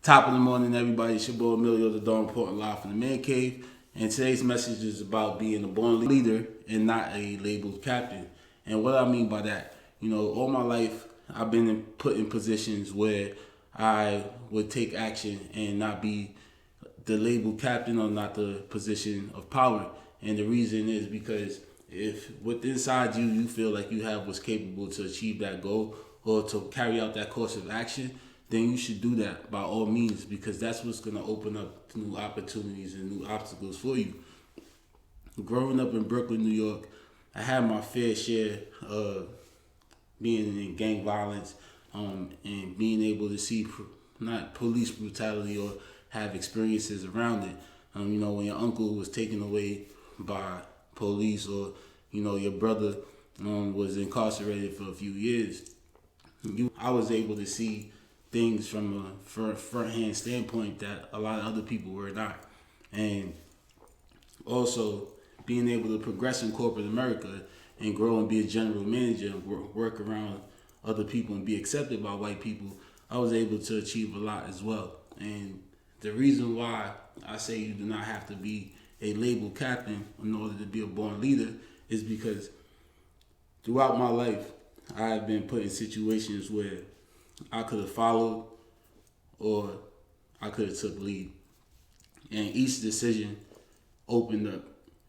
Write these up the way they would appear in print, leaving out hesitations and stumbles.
Top of the morning, everybody. It's your boy Emilio, the Dawn Important Live from the Man Cave. And today's message is about being a born leader and not a labeled captain. And what I mean by that, all my life I've been put in positions where I would take action and not be the labeled captain or not the position of power. And the reason is because if with inside you, you feel like you have what's capable to achieve that goal or to carry out that course of action, then you should do that by all means because that's what's going to open up new opportunities and new obstacles for you. Growing up in Brooklyn, New York, I had my fair share of being in gang violence and being able to see not police brutality or have experiences around it. When your uncle was taken away by police or, your brother was incarcerated for a few years, I was able to see things from a front hand standpoint that a lot of other people were not. And also being able to progress in corporate America and grow and be a general manager and work around other people and be accepted by white people, I was able to achieve a lot as well. And the reason why I say you do not have to be a label captain in order to be a born leader is because throughout my life, I have been put in situations where I could have followed or I could have took lead. And each decision opened up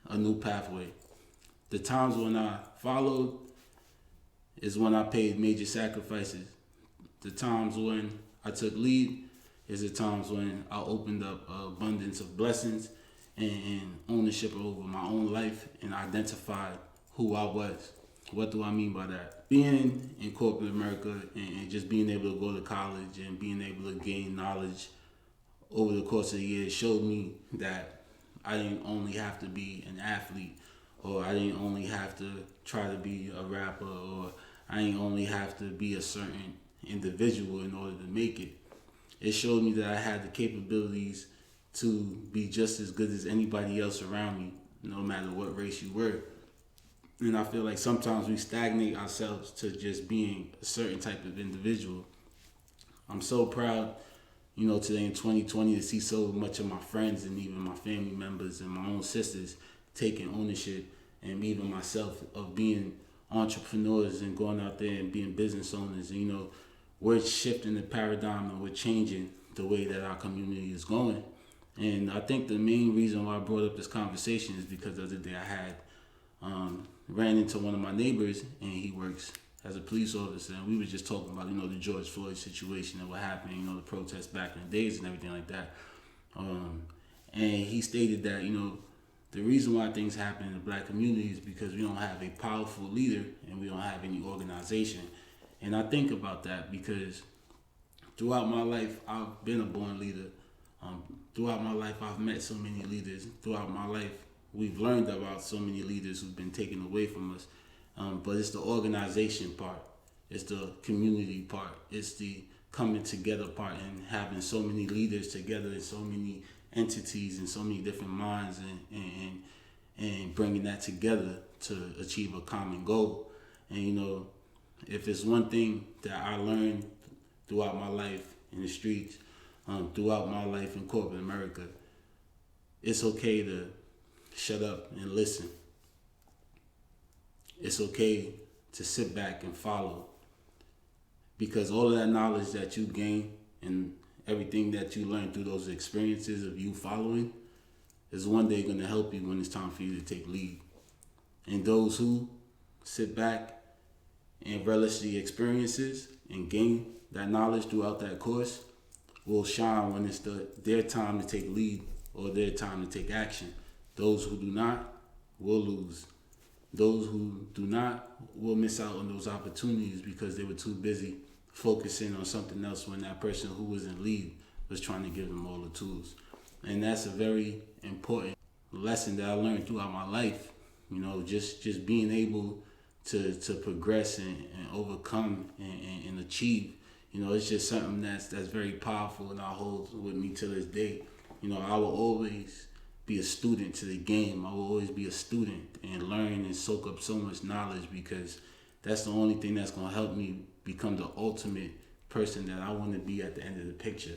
a new pathway. The times when I followed is when I paid major sacrifices. The times when I took lead is the times when I opened up an abundance of blessings and ownership over my own life and identified who I was. What do I mean by that? Being in corporate America and just being able to go to college and being able to gain knowledge over the course of the years showed me that I didn't only have to be an athlete or I didn't only have to try to be a rapper or I didn't only have to be a certain individual in order to make it. It showed me that I had the capabilities to be just as good as anybody else around me, no matter what race you were. And I feel like sometimes we stagnate ourselves to just being a certain type of individual. I'm so proud, today in 2020 to see so much of my friends and even my family members and my own sisters taking ownership and even myself of being entrepreneurs and going out there and being business owners. And, we're shifting the paradigm and we're changing the way that our community is going. And I think the main reason why I brought up this conversation is because the other day I had ran into one of my neighbors and he works as a police officer and we were just talking about the George Floyd situation and what happened, the protests back in the days and everything like that. And he stated that the reason why things happen in the black community is because we don't have a powerful leader and we don't have any organization. And I think about that because throughout my life I've been a born leader. Throughout my life I've met so many leaders. Throughout my life we've learned about so many leaders who've been taken away from us. But it's the organization part. It's the community part. It's the coming together part and having so many leaders together and so many entities and so many different minds and bringing that together to achieve a common goal. And if it's one thing that I learned throughout my life in the streets, throughout my life in corporate America, it's okay to shut up and listen. It's okay to sit back and follow because all of that knowledge that you gain and everything that you learn through those experiences of you following is one day going to help you when it's time for you to take lead. And those who sit back and relish the experiences and gain that knowledge throughout that course will shine when it's their time to take lead or their time to take action. Those who do not will lose. Those who do not will miss out on those opportunities because they were too busy focusing on something else when that person who was in lead was trying to give them all the tools. And that's a very important lesson that I learned throughout my life. Just being able to progress and overcome and achieve. It's just something that's very powerful and I hold with me to this day. I will always be a student to the game. I will always be a student and learn and soak up so much knowledge because that's the only thing that's going to help me become the ultimate person that I want to be at the end of the picture.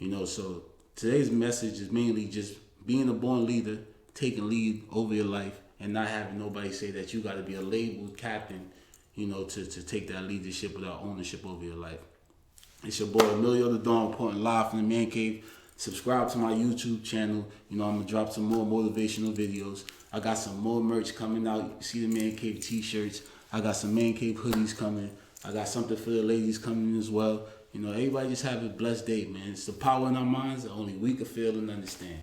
You know, so today's message is mainly just being a born leader, taking lead over your life, and not having nobody say that you got to be a labeled captain, you know, to take that leadership without ownership over your life. It's your boy Emilio the Dawn reporting live from the Man Cave. Subscribe to my YouTube channel. You know, I'm going to drop some more motivational videos. I got some more merch coming out. You see the Man Cave t-shirts. I got some Man Cave hoodies coming. I got something for the ladies coming as well. You know, everybody just have a blessed day, man. It's the power in our minds that only we can feel and understand.